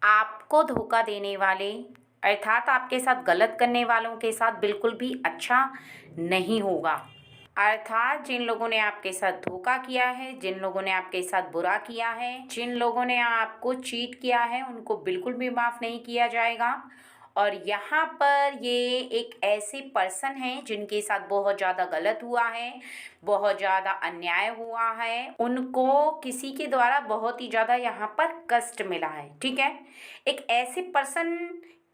आपको धोखा देने वाले अर्थात आपके साथ गलत करने वालों के साथ बिल्कुल भी अच्छा नहीं होगा। अर्थात जिन लोगों ने आपके साथ धोखा किया है, जिन लोगों ने आपके साथ बुरा किया है, जिन लोगों ने आपको चीट किया है, उनको बिल्कुल भी माफ़ नहीं किया जाएगा। और यहाँ पर ये एक ऐसे पर्सन हैं जिनके साथ बहुत ज़्यादा गलत हुआ है, बहुत ज़्यादा अन्याय हुआ है, उनको किसी के द्वारा बहुत ही ज़्यादा यहाँ पर कष्ट मिला है। ठीक है, एक ऐसे पर्सन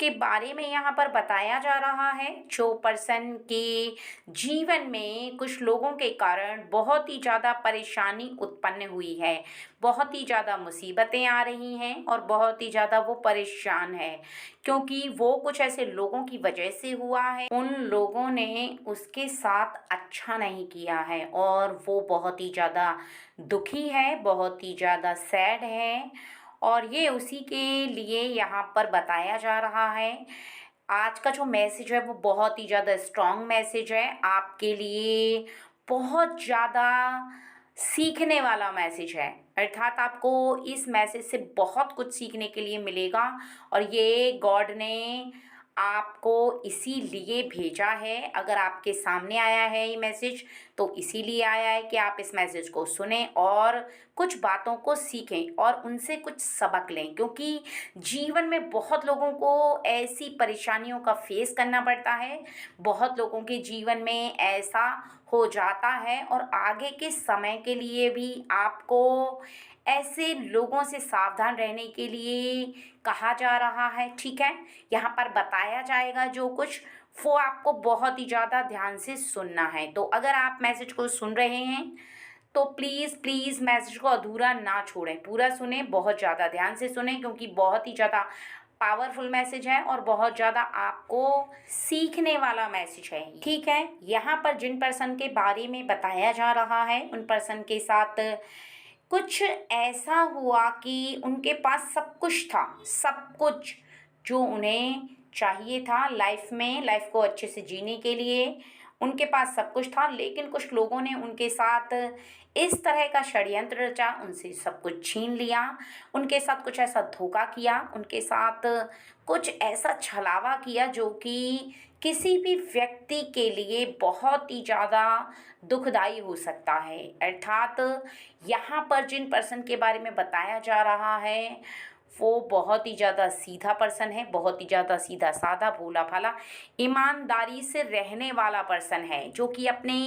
के बारे में यहाँ पर बताया जा रहा है जो पर्सन के जीवन में कुछ लोगों के कारण बहुत ही ज़्यादा परेशानी उत्पन्न हुई है, बहुत ही ज़्यादा मुसीबतें आ रही हैं और बहुत ही ज़्यादा वो परेशान है, क्योंकि वो कुछ ऐसे लोगों की वजह से हुआ है। उन लोगों ने उसके साथ अच्छा नहीं किया है और वो बहुत ही ज़्यादा दुखी है, बहुत ही ज़्यादा सैड है और ये उसी के लिए यहाँ पर बताया जा रहा है। आज का जो मैसेज है वो बहुत ही ज़्यादा स्ट्रॉन्ग मैसेज है, आपके लिए बहुत ज़्यादा सीखने वाला मैसेज है। अर्थात आपको इस मैसेज से बहुत कुछ सीखने के लिए मिलेगा और ये गॉड ने आपको इसीलिए भेजा है। अगर आपके सामने आया है ये मैसेज तो इसीलिए आया है कि आप इस मैसेज को सुने और कुछ बातों को सीखें और उनसे कुछ सबक लें, क्योंकि जीवन में बहुत लोगों को ऐसी परेशानियों का फेस करना पड़ता है, बहुत लोगों के जीवन में ऐसा हो जाता है और आगे के समय के लिए भी आपको ऐसे लोगों से सावधान रहने के लिए कहा जा रहा है। ठीक है, यहाँ पर बताया जाएगा जो कुछ वो आपको बहुत ही ज़्यादा ध्यान से सुनना है। तो अगर आप मैसेज को सुन रहे हैं तो प्लीज़ प्लीज़ मैसेज को अधूरा ना छोड़ें, पूरा सुने, बहुत ज़्यादा ध्यान से सुने, क्योंकि बहुत ही ज़्यादा पावरफुल मैसेज है और बहुत ज़्यादा आपको सीखने वाला मैसेज है। ठीक है, यहाँ पर जिन पर्सन के बारे में बताया जा रहा है उन पर्सन के साथ कुछ ऐसा हुआ कि उनके पास सब कुछ था, सब कुछ जो उन्हें चाहिए था लाइफ में, लाइफ को अच्छे से जीने के लिए उनके पास सब कुछ था, लेकिन कुछ लोगों ने उनके साथ इस तरह का षड्यंत्र रचा, उनसे सब कुछ छीन लिया, उनके साथ कुछ ऐसा धोखा किया, उनके साथ कुछ ऐसा छलावा किया जो कि किसी भी व्यक्ति के लिए बहुत ही ज़्यादा दुखदाई हो सकता है। अर्थात यहाँ पर जिन पर्सन के बारे में बताया जा रहा है वो बहुत ही ज़्यादा सीधा पर्सन है, बहुत ही ज़्यादा सीधा साधा भोला भाला ईमानदारी से रहने वाला पर्सन है, जो कि अपने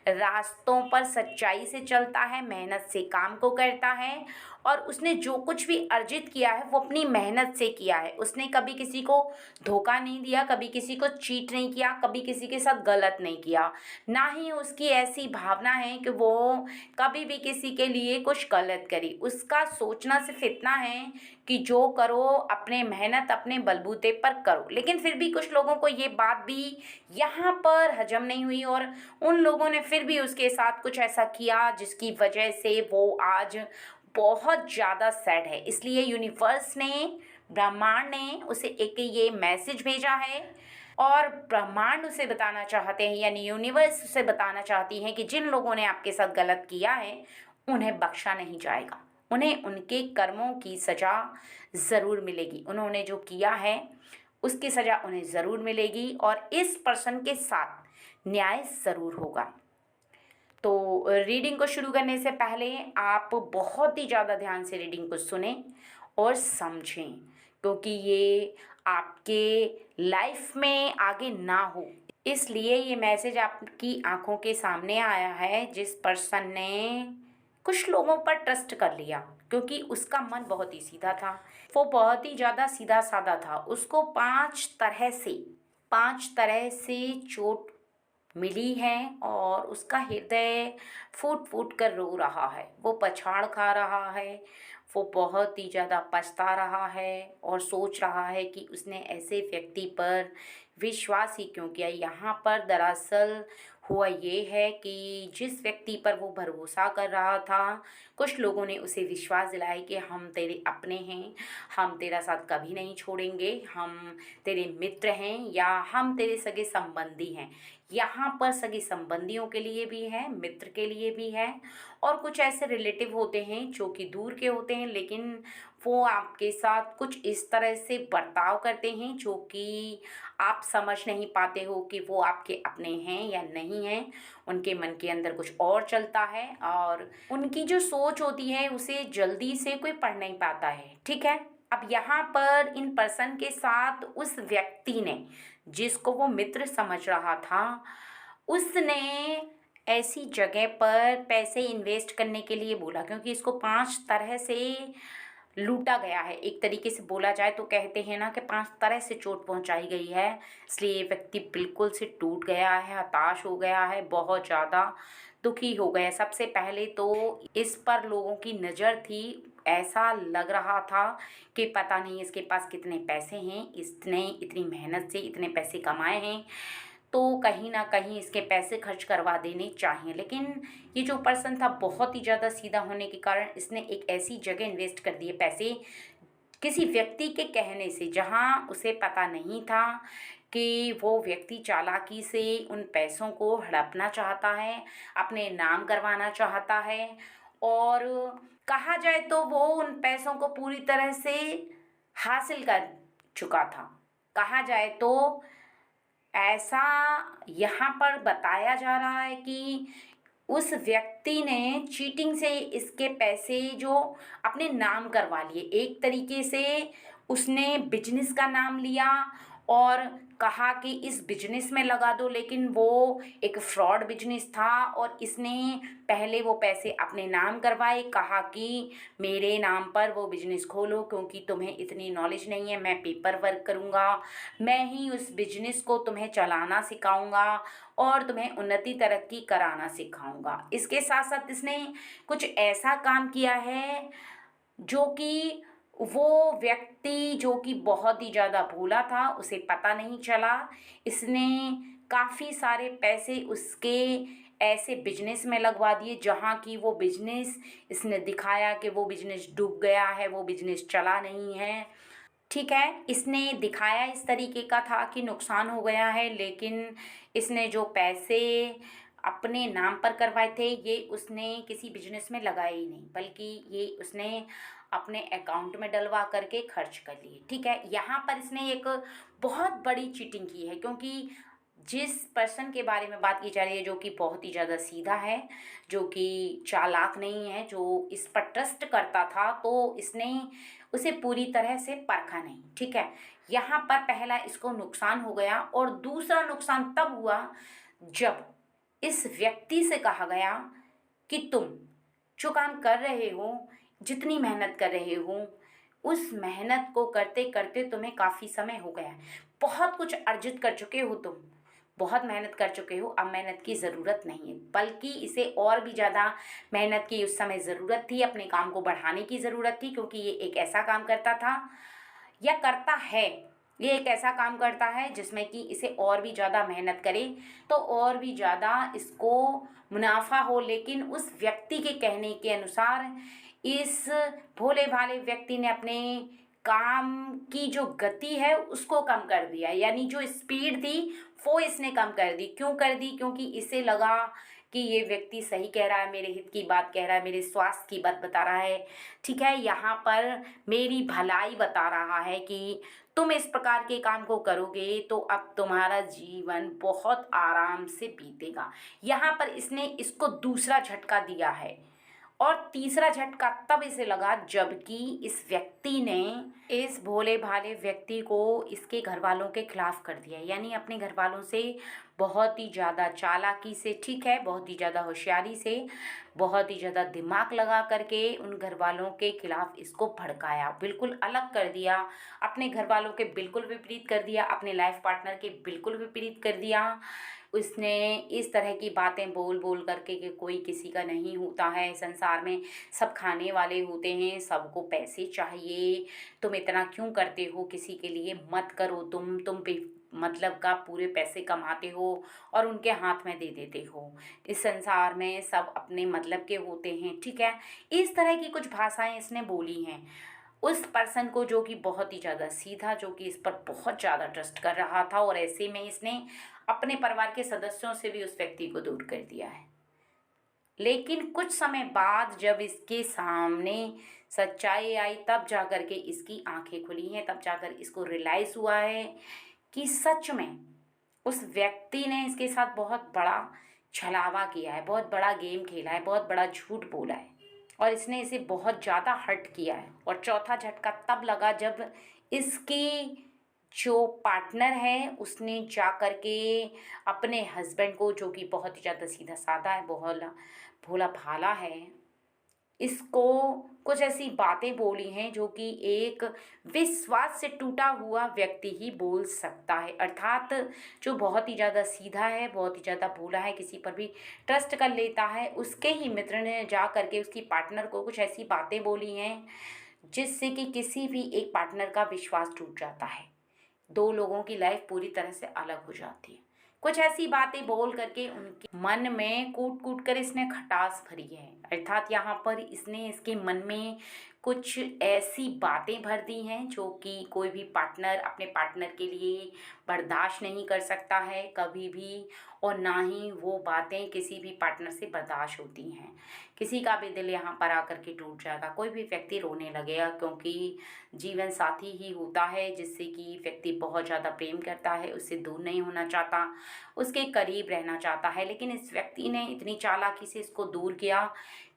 रास्तों पर सच्चाई से चलता है, मेहनत से काम को करता है और उसने जो कुछ भी अर्जित किया है वो अपनी मेहनत से किया है। उसने कभी किसी को धोखा नहीं दिया, कभी किसी को चीट नहीं किया, कभी किसी के साथ गलत नहीं किया, ना ही उसकी ऐसी भावना है कि वो कभी भी किसी के लिए कुछ गलत करे। उसका सोचना सिर्फ इतना है कि जो करो अपने मेहनत अपने बलबूते पर करो। लेकिन फिर भी कुछ लोगों को ये बात भी यहाँ पर हजम नहीं हुई और उन लोगों ने फिर भी उसके साथ कुछ ऐसा किया जिसकी वजह से वो आज बहुत ज़्यादा सैड है। इसलिए यूनिवर्स ने, ब्रह्मांड ने उसे एक ये मैसेज भेजा है और ब्रह्मांड उसे बताना चाहते हैं, यानी यूनिवर्स उसे बताना चाहती हैं कि जिन लोगों ने आपके साथ गलत किया है उन्हें बख्शा नहीं जाएगा, उन्हें उनके कर्मों की सज़ा ज़रूर मिलेगी। उन्होंने जो किया है उसकी सज़ा उन्हें ज़रूर मिलेगी और इस पर्सन के साथ न्याय ज़रूर होगा। तो रीडिंग को शुरू करने से पहले आप बहुत ही ज़्यादा ध्यान से रीडिंग को सुनें और समझें, क्योंकि ये आपके लाइफ में आगे ना हो, इसलिए ये मैसेज आपकी आंखों के सामने आया है। जिस पर्सन ने कुछ लोगों पर ट्रस्ट कर लिया, क्योंकि उसका मन बहुत ही सीधा था, वो बहुत ही ज़्यादा सीधा साधा था, उसको पांच तरह से चोट मिली है और उसका हृदय फूट फूट कर रो रहा है, वो पछाड़ खा रहा है, वो बहुत ही ज़्यादा पछता रहा है और सोच रहा है कि उसने ऐसे व्यक्ति पर विश्वास ही क्यों किया। यहाँ पर दरअसल हुआ ये है कि जिस व्यक्ति पर वो भरोसा कर रहा था, कुछ लोगों ने उसे विश्वास दिलाया कि हम तेरे अपने हैं, हम तेरा साथ कभी नहीं छोड़ेंगे, हम तेरे मित्र हैं या हम तेरे सगे संबंधी हैं। यहाँ पर सगे संबंधियों के लिए भी है, मित्र के लिए भी है और कुछ ऐसे रिलेटिव होते हैं जो कि दूर के होते हैं, लेकिन वो आपके साथ कुछ इस तरह से बर्ताव करते हैं जो कि आप समझ नहीं पाते हो कि वो आपके अपने हैं या नहीं हैं। उनके मन के अंदर कुछ और चलता है और उनकी जो सोच होती है उसे जल्दी से कोई पढ़ नहीं पाता है, ठीक है। अब यहाँ पर इन पर्सन के साथ उस व्यक्ति ने, जिसको वो मित्र समझ रहा था, उसने ऐसी जगह पर पैसे इन्वेस्ट करने के लिए बोला, क्योंकि इसको 5 तरह से लूटा गया है। एक तरीके से बोला जाए तो कहते हैं ना कि 5 तरह से चोट पहुंचाई गई है। इसलिए ये व्यक्ति बिल्कुल से टूट गया है, हताश हो गया है, बहुत ज़्यादा दुखी हो गया। सबसे पहले तो इस पर लोगों की नज़र थी, ऐसा लग रहा था कि पता नहीं इसके पास कितने पैसे हैं, इसने इतनी मेहनत से इतने पैसे कमाए हैं तो कहीं ना कहीं इसके पैसे खर्च करवा देने चाहिए। लेकिन ये जो पर्सन था बहुत ही ज़्यादा सीधा होने के कारण इसने एक ऐसी जगह इन्वेस्ट कर दिए पैसे, किसी व्यक्ति के कहने से, जहां उसे पता नहीं था कि वो व्यक्ति चालाकी से उन पैसों को हड़पना चाहता है, अपने नाम करवाना चाहता है। और कहा जाए तो वो उन पैसों को पूरी तरह से हासिल कर चुका था। कहा जाए तो ऐसा यहाँ पर बताया जा रहा है कि उस व्यक्ति ने चीटिंग से इसके पैसे जो अपने नाम करवा लिए। एक तरीके से उसने बिजनेस का नाम लिया और कहा कि इस बिजनेस में लगा दो, लेकिन वो एक फ्रॉड बिजनेस था और इसने पहले वो पैसे अपने नाम करवाए। कहा कि मेरे नाम पर वो बिजनेस खोलो क्योंकि तुम्हें इतनी नॉलेज नहीं है, मैं पेपर वर्क करूँगा, मैं ही उस बिजनेस को तुम्हें चलाना सिखाऊंगा और तुम्हें उन्नति तरक्की कराना सिखाऊंगा। इसके साथ साथ इसने कुछ ऐसा काम किया है जो कि वो व्यक्ति जो कि बहुत ही ज़्यादा भोला था उसे पता नहीं चला। इसने काफ़ी सारे पैसे उसके ऐसे बिजनेस में लगवा दिए जहाँ की वो बिजनेस, इसने दिखाया कि वो बिजनेस डूब गया है, वो बिजनेस चला नहीं है, ठीक है। इसने दिखाया इस तरीके का था कि नुकसान हो गया है, लेकिन इसने जो पैसे अपने नाम पर करवाए थे ये उसने किसी बिजनेस में लगाए ही नहीं, बल्कि ये उसने अपने अकाउंट में डलवा करके खर्च कर लिए, ठीक है। यहाँ पर इसने एक बहुत बड़ी चीटिंग की है, क्योंकि जिस पर्सन के बारे में बात की जा रही है जो कि बहुत ही ज़्यादा सीधा है, जो कि चालाक नहीं है, जो इस पर ट्रस्ट करता था, तो इसने उसे पूरी तरह से परखा नहीं, ठीक है। यहाँ पर पहला इसको नुकसान हो गया और दूसरा नुकसान तब हुआ जब इस व्यक्ति से कहा गया कि तुम जो काम कर रहे हो, जितनी मेहनत कर रहे हो, उस मेहनत को करते करते तुम्हें काफ़ी समय हो गया है, बहुत कुछ अर्जित कर चुके हो, तुम बहुत मेहनत कर चुके हो, अब मेहनत की ज़रूरत नहीं है, बल्कि इसे और भी ज़्यादा मेहनत की उस समय ज़रूरत थी, अपने काम को बढ़ाने की ज़रूरत थी, क्योंकि ये एक ऐसा काम करता था या करता है, ये एक ऐसा काम करता है जिसमें कि इसे और भी ज़्यादा मेहनत करे तो और भी ज़्यादा इसको मुनाफा हो। लेकिन उस व्यक्ति के कहने के अनुसार इस भोले भाले व्यक्ति ने अपने काम की जो गति है उसको कम कर दिया, यानी जो स्पीड थी वो इसने कम कर दी। क्यों कर दी? क्योंकि इसे लगा कि ये व्यक्ति सही कह रहा है, मेरे हित की बात कह रहा है, मेरे स्वास्थ्य की बात बता रहा है, ठीक है, यहाँ पर मेरी भलाई बता रहा है कि तुम इस प्रकार के काम को करोगे तो अब तुम्हारा जीवन बहुत आराम से बीतेगा। यहाँ पर इसने इसको दूसरा झटका दिया है। और तीसरा झटका तब इसे लगा जबकि इस व्यक्ति ने इस भोले भाले व्यक्ति को इसके घर वालों के खिलाफ कर दिया, यानी अपने घर वालों से बहुत ही ज़्यादा चालाकी से, ठीक है, बहुत ही ज़्यादा होशियारी से, बहुत ही ज़्यादा दिमाग लगा करके उन घर वालों के खिलाफ इसको भड़काया, बिल्कुल अलग कर दिया, अपने घर वालों के बिल्कुल विपरीत कर दिया, अपने लाइफ पार्टनर के बिल्कुल विपरीत कर दिया। उसने इस तरह की बातें बोल बोल करके कि कोई किसी का नहीं होता है संसार में, सब खाने वाले होते हैं, सबको पैसे चाहिए, तुम इतना क्यों करते हो किसी के लिए, मत करो, तुम पे मतलब का पूरे पैसे कमाते हो और उनके हाथ में दे देते हो, इस संसार में सब अपने मतलब के होते हैं, ठीक है। इस तरह की कुछ भाषाएं इसने बोली हैं उस पर्सन को जो कि बहुत ही ज़्यादा सीधा, जो कि इस पर बहुत ज़्यादा ट्रस्ट कर रहा था, और ऐसे में इसने अपने परिवार के सदस्यों से भी उस व्यक्ति को दूर कर दिया है। लेकिन कुछ समय बाद जब इसके सामने सच्चाई आई तब जाकर के इसकी आंखें खुली हैं, तब जाकर इसको रियलाइज़ हुआ है कि सच में उस व्यक्ति ने इसके साथ बहुत बड़ा छलावा किया है, बहुत बड़ा गेम खेला है, बहुत बड़ा झूठ बोला है और इसने इसे बहुत ज़्यादा हर्ट किया है। और चौथा झटका तब लगा जब इसकी जो पार्टनर है उसने जा कर के अपने हस्बैंड को, जो कि बहुत ही ज़्यादा सीधा साधा है, भोला भोला भाला है, इसको कुछ ऐसी बातें बोली हैं जो कि एक विश्वास से टूटा हुआ व्यक्ति ही बोल सकता है। अर्थात जो बहुत ही ज़्यादा सीधा है, बहुत ही ज़्यादा भोला है, किसी पर भी ट्रस्ट कर लेता है, उसके ही मित्र ने जा करके उसकी पार्टनर को कुछ ऐसी बातें बोली हैं जिससे कि किसी भी एक पार्टनर का विश्वास टूट जाता है, दो लोगों की लाइफ पूरी तरह से अलग हो जाती है। कुछ ऐसी बातें बोल करके उनके मन में कूट कूट कर इसने खटास भरी है। अर्थात यहाँ पर इसने इसके मन में कुछ ऐसी बातें भर दी हैं जो कि कोई भी पार्टनर अपने पार्टनर के लिए बर्दाश्त नहीं कर सकता है कभी भी, और ना ही वो बातें किसी भी पार्टनर से बर्दाश्त होती हैं। किसी का भी दिल यहाँ पर आकर के टूट जाएगा, कोई भी व्यक्ति रोने लगेगा, क्योंकि जीवन साथी ही होता है जिससे कि व्यक्ति बहुत ज़्यादा प्रेम करता है, उससे दूर नहीं होना चाहता, उसके करीब रहना चाहता है। लेकिन इस व्यक्ति ने इतनी चालाकी से इसको दूर किया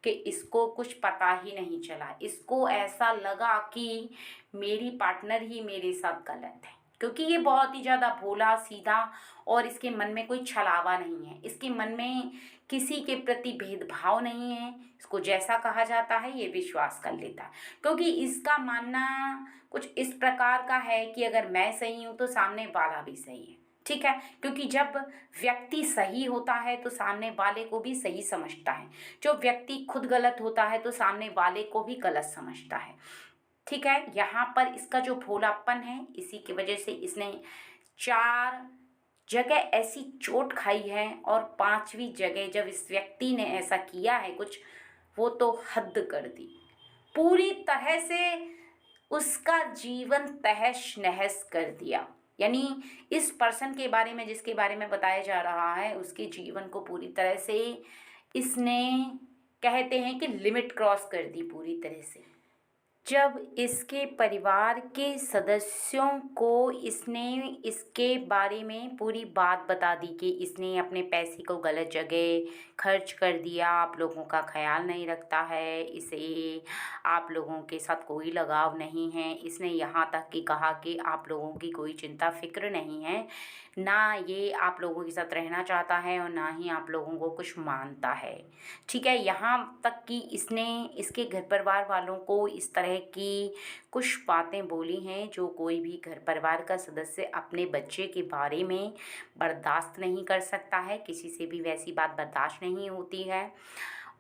कि इसको कुछ पता ही नहीं चला। इसको ऐसा लगा कि मेरी पार्टनर ही मेरे साथ गलत है, क्योंकि ये बहुत ही ज़्यादा भोला सीधा और इसके मन में कोई छलावा नहीं है, इसके मन में किसी के प्रति भेदभाव नहीं है। इसको जैसा कहा जाता है ये विश्वास कर लेता है, क्योंकि इसका मानना कुछ इस प्रकार का है कि अगर मैं सही हूँ तो सामने वाला भी सही है। ठीक है, क्योंकि जब व्यक्ति सही होता है तो सामने वाले को भी सही समझता है, जो व्यक्ति खुद गलत होता है तो सामने वाले को भी गलत समझता है। ठीक है, यहाँ पर इसका जो भोलापन है, इसी की वजह से इसने 4 जगह ऐसी चोट खाई है और 5वीं जगह जब इस व्यक्ति ने ऐसा किया है कुछ, वो तो हद कर दी, पूरी तरह से उसका जीवन तहस नहस कर दिया। यानी इस पर्सन के बारे में, जिसके बारे में बताया जा रहा है, उसके जीवन को पूरी तरह से इसने, कहते हैं कि लिमिट क्रॉस कर दी पूरी तरह से। जब इसके परिवार के सदस्यों को इसने इसके बारे में पूरी बात बता दी कि इसने अपने पैसे को गलत जगह खर्च कर दिया, आप लोगों का ख्याल नहीं रखता है, इसे आप लोगों के साथ कोई लगाव नहीं है, इसने यहाँ तक कि कहा कि आप लोगों की कोई चिंता फिक्र नहीं है, ना ये आप लोगों के साथ रहना चाहता है और ना ही आप लोगों को कुछ मानता है। ठीक है, यहाँ तक कि इसने इसके घर परिवार वालों को इस तरह की कुछ बातें बोली हैं जो कोई भी घर परिवार का सदस्य अपने बच्चे के बारे में बर्दाश्त नहीं कर सकता है, किसी से भी वैसी बात बर्दाश्त नहीं होती है।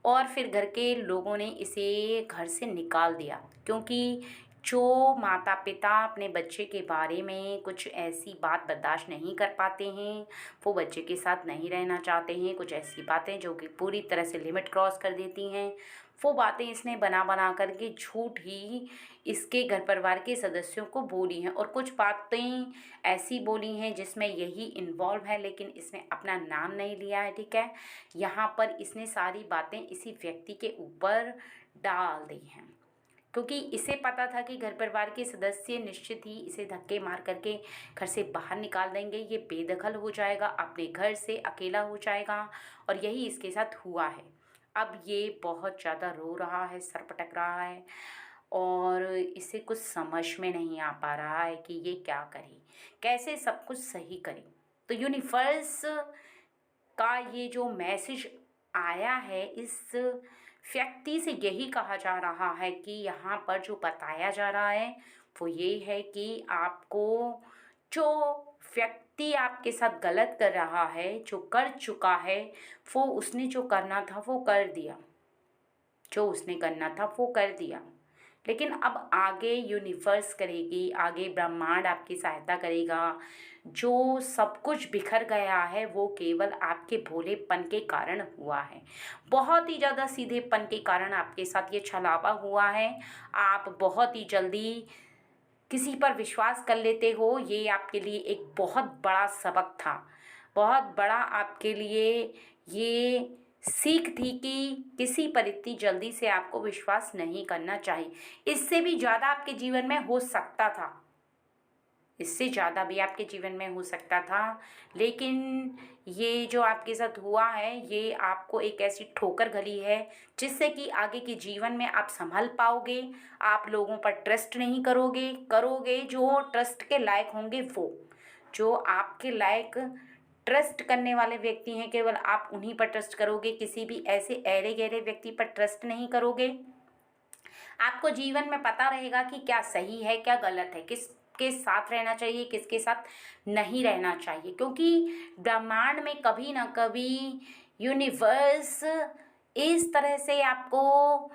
और फिर घर के लोगों ने इसे घर से निकाल दिया, क्योंकि जो माता पिता अपने बच्चे के बारे में कुछ ऐसी बात बर्दाश्त नहीं कर पाते हैं, वो बच्चे के साथ नहीं रहना चाहते हैं, कुछ ऐसी बातें जो कि पूरी तरह से लिमिट क्रॉस कर देती हैं, वो बातें इसने बना बना करके झूठ ही इसके घर परिवार के सदस्यों को बोली हैं। और कुछ बातें ऐसी बोली हैं जिसमें यही इन्वॉल्व है, लेकिन इसने अपना नाम नहीं लिया है। ठीक है, यहाँ पर इसने सारी बातें इसी व्यक्ति के ऊपर डाल दी हैं, क्योंकि इसे पता था कि घर परिवार के सदस्य निश्चित ही इसे धक्के मार करके घर से बाहर निकाल देंगे, ये बेदखल हो जाएगा, अपने घर से अकेला हो जाएगा, और यही इसके साथ हुआ है। अब ये बहुत ज़्यादा रो रहा है, सर पटक रहा है और इसे कुछ समझ में नहीं आ पा रहा है कि ये क्या करे, कैसे सब कुछ सही करे। तो यूनिवर्स का ये जो मैसेज आया है, इस व्यक्ति से यही कहा जा रहा है कि यहाँ पर जो बताया जा रहा है वो ये है कि आपको, जो व्यक्ति आपके साथ गलत कर रहा है, जो कर चुका है, वो उसने जो करना था वो कर दिया, जो उसने करना था वो कर दिया। लेकिन अब आगे यूनिवर्स करेगी, आगे ब्रह्मांड आपकी सहायता करेगा। जो सब कुछ बिखर गया है वो केवल आपके भोलेपन के कारण हुआ है, बहुत ही ज़्यादा सीधेपन के कारण आपके साथ ये छलावा हुआ है। आप बहुत ही जल्दी किसी पर विश्वास कर लेते हो, ये आपके लिए एक बहुत बड़ा सबक था, बहुत बड़ा आपके लिए ये सीख थी कि किसी पर इतनी जल्दी से आपको विश्वास नहीं करना चाहिए। इससे भी ज़्यादा आपके जीवन में हो सकता था, इससे ज़्यादा भी आपके जीवन में हो सकता था, लेकिन ये जो आपके साथ हुआ है ये आपको एक ऐसी ठोकर गली है जिससे कि आगे के जीवन में आप संभल पाओगे। आप लोगों पर ट्रस्ट नहीं करोगे, जो ट्रस्ट के लायक होंगे वो, जो आपके लायक ट्रस्ट करने वाले व्यक्ति हैं, केवल आप उन्हीं पर ट्रस्ट करोगे। किसी भी ऐसे ऐरे गहरे व्यक्ति पर ट्रस्ट नहीं करोगे। आपको जीवन में पता रहेगा कि क्या सही है क्या गलत है, किसके साथ रहना चाहिए किसके साथ नहीं रहना चाहिए, क्योंकि ब्रह्मांड में कभी ना कभी यूनिवर्स इस तरह से आपको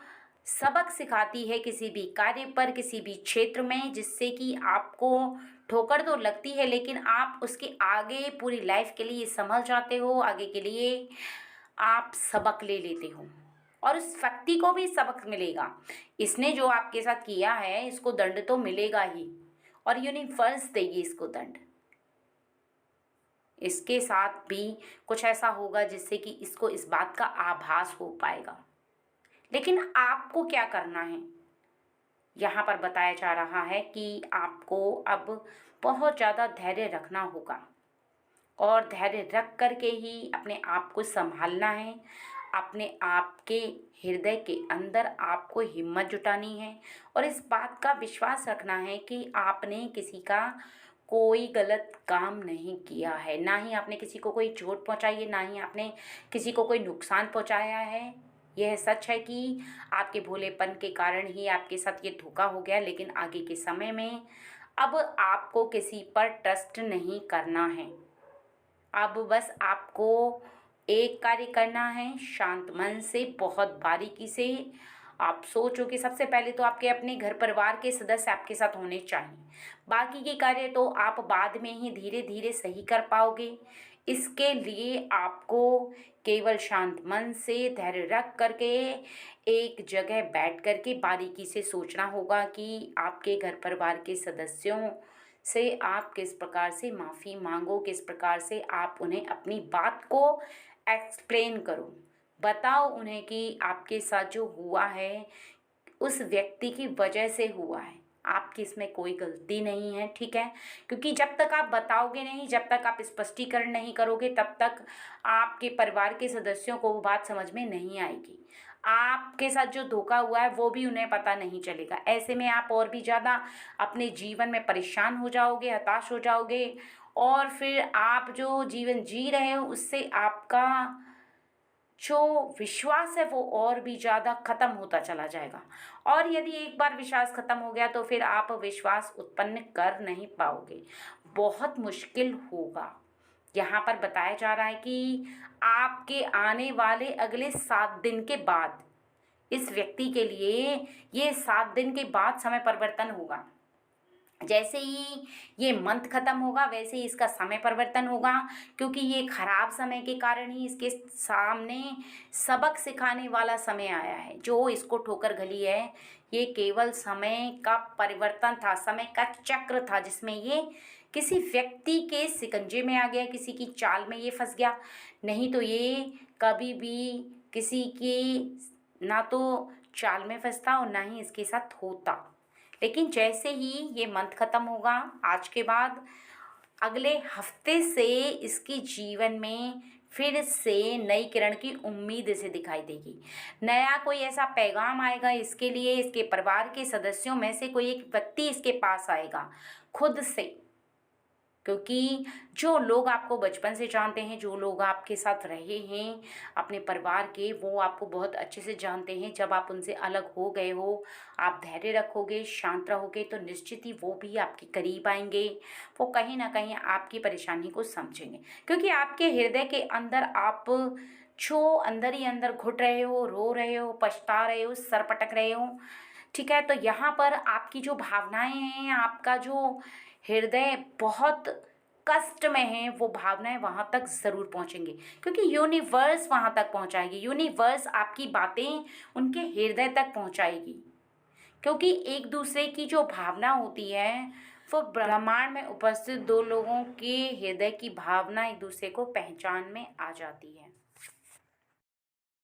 सबक सिखाती है किसी भी कार्य पर, किसी भी क्षेत्र में, जिससे कि आपको ठोकर तो लगती है लेकिन आप उसके आगे पूरी लाइफ के लिए संभल जाते हो, आगे के लिए आप सबक ले लेते हो और उस व्यक्ति को भी सबक मिलेगा। इसने जो आपके साथ किया है इसको दंड तो मिलेगा ही, और यूनिवर्स देगी इसको दंड। इसके साथ भी कुछ ऐसा होगा जिससे कि इसको इस बात का आभास हो पाएगा। लेकिन आपको क्या करना है, यहाँ पर बताया जा रहा है कि आपको अब बहुत ज़्यादा धैर्य रखना होगा और धैर्य रख कर के ही अपने आप को संभालना है। अपने आप के हृदय के अंदर आपको हिम्मत जुटानी है और इस बात का विश्वास रखना है कि आपने किसी का कोई गलत काम नहीं किया है, ना ही आपने किसी को कोई चोट पहुंचाई है, ना ही आपने किसी को कोई नुकसान पहुंचाया है। यह सच है कि आपके भोलेपन के कारण ही आपके साथ ये धोखा हो गया, लेकिन आगे के समय में अब आपको किसी पर ट्रस्ट नहीं करना है। अब बस आपको एक कार्य करना है, शांत मन से, बहुत बारीकी से। आप सोचो कि सबसे पहले तो आपके अपने घर परिवार के सदस्य आपके साथ होने चाहिए, बाकी के कार्य तो आप बाद में ही धीरे धीरे सही कर पाओगे। इसके लिए आपको केवल शांत मन से धैर्य रख करके एक जगह बैठ करके बारीकी से सोचना होगा कि आपके घर परिवार के सदस्यों से आप किस प्रकार से माफ़ी मांगो, किस प्रकार से आप उन्हें अपनी बात को एक्सप्लेन करो, बताओ उन्हें कि आपके साथ जो हुआ है उस व्यक्ति की वजह से हुआ है, आपकी इसमें कोई गलती नहीं है, ठीक है। क्योंकि जब तक आप बताओगे नहीं, जब तक आप स्पष्टीकरण नहीं करोगे, तब तक आपके परिवार के सदस्यों को वो बात समझ में नहीं आएगी। आपके साथ जो धोखा हुआ है वो भी उन्हें पता नहीं चलेगा। ऐसे में आप और भी ज़्यादा अपने जीवन में परेशान हो जाओगे, हताश हो जाओगे, और फिर आप जो जीवन जी रहे हो उससे आपका जो विश्वास है वो और भी ज़्यादा ख़त्म होता चला जाएगा। और यदि एक बार विश्वास ख़त्म हो गया तो फिर आप विश्वास उत्पन्न कर नहीं पाओगे, बहुत मुश्किल होगा। यहाँ पर बताया जा रहा है कि आपके आने वाले अगले 7 दिन के बाद इस व्यक्ति के लिए ये 7 दिन के बाद समय परिवर्तन होगा। जैसे ही ये मंथ खत्म होगा वैसे ही इसका समय परिवर्तन होगा, क्योंकि ये खराब समय के कारण ही इसके सामने सबक सिखाने वाला समय आया है। जो इसको ठोकर गली है ये केवल समय का परिवर्तन था, समय का चक्र था, जिसमें ये किसी व्यक्ति के शिकंजे में आ गया, किसी की चाल में ये फंस गया। नहीं तो ये कभी भी किसी की ना तो चाल में फंसता और ना ही इसके साथ होता। लेकिन जैसे ही ये मंथ ख़त्म होगा आज के बाद, अगले हफ्ते से इसके जीवन में फिर से नई किरण की उम्मीद इसे दिखाई देगी। नया कोई ऐसा पैगाम आएगा इसके लिए, इसके परिवार के सदस्यों में से कोई एक व्यक्ति इसके पास आएगा खुद से। क्योंकि जो लोग आपको बचपन से जानते हैं, जो लोग आपके साथ रहे हैं अपने परिवार के, वो आपको बहुत अच्छे से जानते हैं। जब आप उनसे अलग हो गए हो, आप धैर्य रखोगे, शांत रहोगे, तो निश्चित ही वो भी आपके करीब आएंगे। वो कहीं ना कहीं आपकी परेशानी को समझेंगे, क्योंकि आपके हृदय के अंदर आप जो अंदर ही अंदर घुट रहे हो, रो रहे हो, पछता रहे हो, सर पटक रहे हो, ठीक है। तो यहाँ पर आपकी जो भावनाएं हैं, आपका जो हृदय बहुत कष्ट में है, वो भावनाएं वहाँ तक ज़रूर पहुँचेंगी, क्योंकि यूनिवर्स वहाँ तक पहुँचाएगी। यूनिवर्स आपकी बातें उनके हृदय तक पहुँचाएगी, क्योंकि एक दूसरे की जो भावना होती है वो ब्रह्मांड में उपस्थित दो लोगों के हृदय की भावना एक दूसरे को पहचान में आ जाती है।